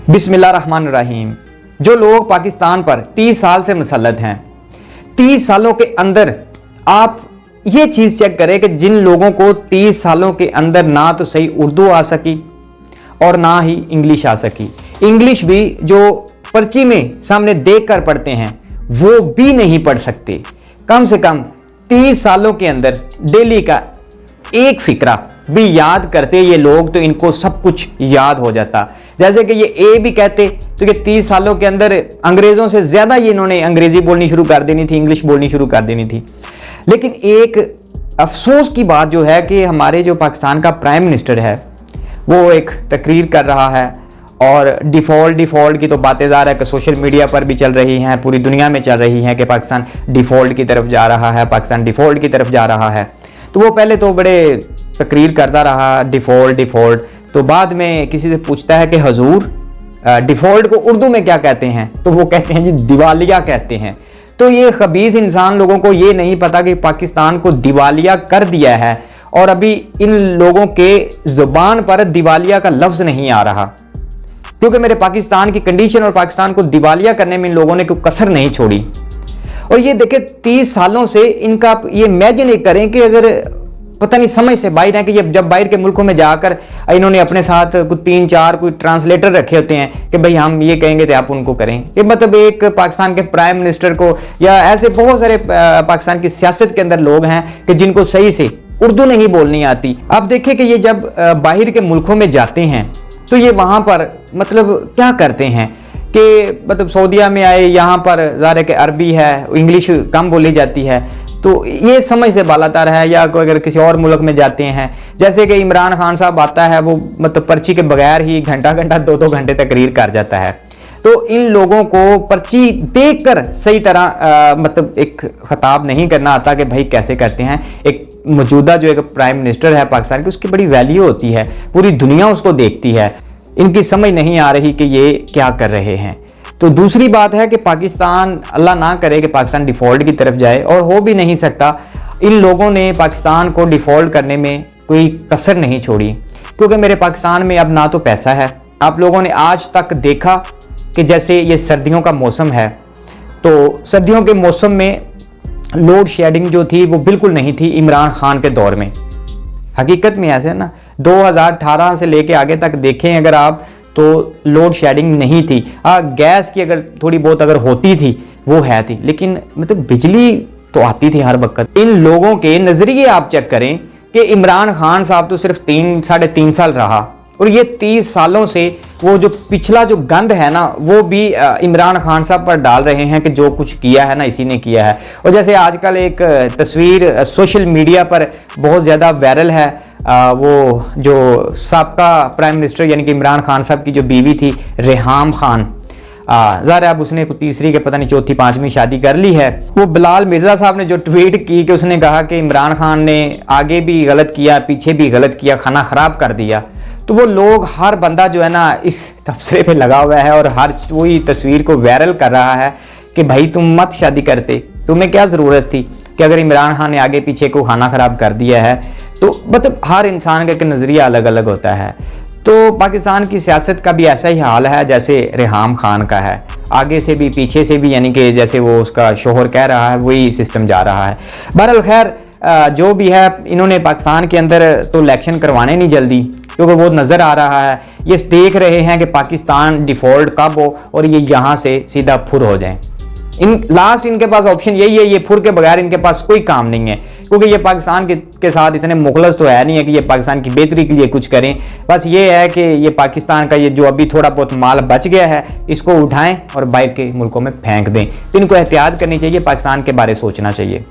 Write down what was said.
बिस्मिल्लाहिर्रहमानिर्रहीम। जो लोग पाकिस्तान पर 30 साल से मुसल्लत हैं, 30 सालों के अंदर आप ये चीज़ चेक करें कि जिन लोगों को 30 सालों के अंदर ना तो सही उर्दू आ सकी और ना ही इंग्लिश आ सकी, इंग्लिश भी जो पर्ची में सामने देख कर पढ़ते हैं वो भी नहीं पढ़ सकते। कम से कम 30 सालों के अंदर डेली का एक फिक्रा भी याद करते ये लोग तो इनको सब कुछ याद हो जाता। जैसे कि ये ए भी कहते तो ये 30 सालों के अंदर अंग्रेज़ों से ज़्यादा ये इन्होंने अंग्रेज़ी बोलनी शुरू कर देनी थी, इंग्लिश बोलनी शुरू कर देनी थी। लेकिन एक अफसोस की बात जो है कि हमारे जो पाकिस्तान का प्राइम मिनिस्टर है वो एक तकरीर कर रहा है और डिफ़ॉल्ट की तो बातें ज़ाहिर है कि सोशल मीडिया पर भी चल रही हैं, पूरी दुनिया में चल रही हैं कि पाकिस्तान डिफ़ॉल्ट की तरफ जा रहा है, पाकिस्तान डिफ़ॉल्ट की तरफ जा रहा है। तो वो पहले तो बड़े तकरीर करता रहा डिफ़ॉल्ट, तो बाद में किसी से पूछता है कि हजूर डिफ़ॉल्ट को उर्दू में क्या कहते हैं, तो वो कहते हैं जी दिवालिया कहते हैं। तो ये खबीज़ इंसान लोगों को ये नहीं पता कि पाकिस्तान को दिवालिया कर दिया है और अभी इन लोगों के ज़ुबान पर दिवालिया का लफ्ज़ नहीं आ रहा, क्योंकि मेरे पाकिस्तान की कंडीशन और पाकिस्तान को दिवालिया करने में इन लोगों ने कोई कसर नहीं छोड़ी। और ये देखें 30 सालों से इनका ये इमेजिन करें कि अगर पता नहीं समझ से बाहर है कि ये जब बाहर के मुल्कों में जाकर इन्होंने अपने साथ कुछ 3-4 कोई ट्रांसलेटर रखे होते हैं कि भाई हम ये कहेंगे तो आप उनको करें। ये मतलब एक पाकिस्तान के प्राइम मिनिस्टर को या ऐसे बहुत सारे पाकिस्तान की सियासत के अंदर लोग हैं कि जिनको सही से उर्दू नहीं बोलनी आती। आप देखें कि ये जब बाहर के मुल्कों में जाते हैं तो ये वहाँ पर मतलब क्या करते हैं कि मतलब सऊदीया में आए, यहाँ पर ज़ाहिर है कि अरबी है, इंग्लिश कम बोली जाती है, तो ये समझ से बालातर है। या अगर किसी और मुल्क में जाते हैं, जैसे कि इमरान खान साहब आता है, वो मतलब पर्ची के बगैर ही घंटा 2-2 घंटे तकरीर कर जाता है। तो इन लोगों को पर्ची देखकर सही तरह मतलब एक खिताब नहीं करना आता कि भाई कैसे करते हैं। एक मौजूदा जो एक प्राइम मिनिस्टर है पाकिस्तान की, उसकी बड़ी वैल्यू होती है, पूरी दुनिया उसको देखती है। इनकी समझ नहीं आ रही कि ये क्या कर रहे हैं। तो दूसरी बात है कि पाकिस्तान, अल्लाह ना करे कि पाकिस्तान डिफ़ॉल्ट की तरफ जाए, और हो भी नहीं सकता। इन लोगों ने पाकिस्तान को डिफ़ॉल्ट करने में कोई कसर नहीं छोड़ी, क्योंकि मेरे पाकिस्तान में अब ना तो पैसा है। आप लोगों ने आज तक देखा कि जैसे ये सर्दियों का मौसम है, तो सर्दियों के मौसम में लोड शेडिंग जो थी वो बिल्कुल नहीं थी इमरान खान के दौर में। हकीकत में ऐसे है ना, 2018 से लेके आगे तक देखें अगर आप तो लोड शेडिंग नहीं थी। गैस की अगर थोड़ी बहुत अगर होती थी वो है थी, लेकिन मतलब बिजली तो आती थी हर वक्त। इन लोगों के नज़रिए आप चेक करें कि इमरान खान साहब तो सिर्फ 3-3.5 साल रहा, और ये 30 सालों से वो जो पिछला जो गंद है ना वो भी इमरान खान साहब पर डाल रहे हैं कि जो कुछ किया है ना इसी ने किया है। और जैसे आजकल एक तस्वीर सोशल मीडिया पर बहुत ज़्यादा वायरल है, वो जो साबका प्राइम मिनिस्टर यानी कि इमरान खान साहब की जो बीवी थी रेहाम खान, ज़ाहिर अब उसने तीसरी के पता नहीं 4-5वीं शादी कर ली है। वो बिलाल मिर्ज़ा साहब ने जो ट्वीट की कि उसने कहा कि इमरान खान ने आगे भी गलत किया, पीछे भी गलत किया, खाना ख़राब कर दिया। तो वो लोग, हर बंदा जो है ना इस तबसरे पे लगा हुआ है और हर वही तस्वीर को वायरल कर रहा है कि भाई तुम मत शादी करते, तुम्हें क्या ज़रूरत थी कि अगर इमरान खान ने आगे पीछे को खाना ख़राब कर दिया है। तो मतलब हर इंसान का एक नज़रिया अलग अलग होता है। तो पाकिस्तान की सियासत का भी ऐसा ही हाल है जैसे रेहाम खान का है, आगे से भी पीछे से भी, यानी कि जैसे वो उसका शोहर कह रहा है वही सिस्टम जा रहा है। बहरहाल खैर जो भी है, इन्होंने पाकिस्तान के अंदर तो इलेक्शन करवाने नहीं जल्दी, क्योंकि वो नज़र आ रहा है, ये देख रहे हैं कि पाकिस्तान डिफ़ॉल्ट कब हो और ये यहाँ से सीधा फुर हो जाए। इनके पास ऑप्शन यही है, ये फुर के बगैर इनके पास कोई काम नहीं है, क्योंकि ये पाकिस्तान के साथ इतने मुखलस तो है नहीं है कि ये पाकिस्तान की बेहतरी के लिए कुछ करें। बस ये है कि ये पाकिस्तान का ये जो अभी थोड़ा बहुत माल बच गया है इसको उठाएं और बाहर के मुल्कों में फेंक दें। तो इनको एहतियात करनी चाहिए, पाकिस्तान के बारे सोचना चाहिए।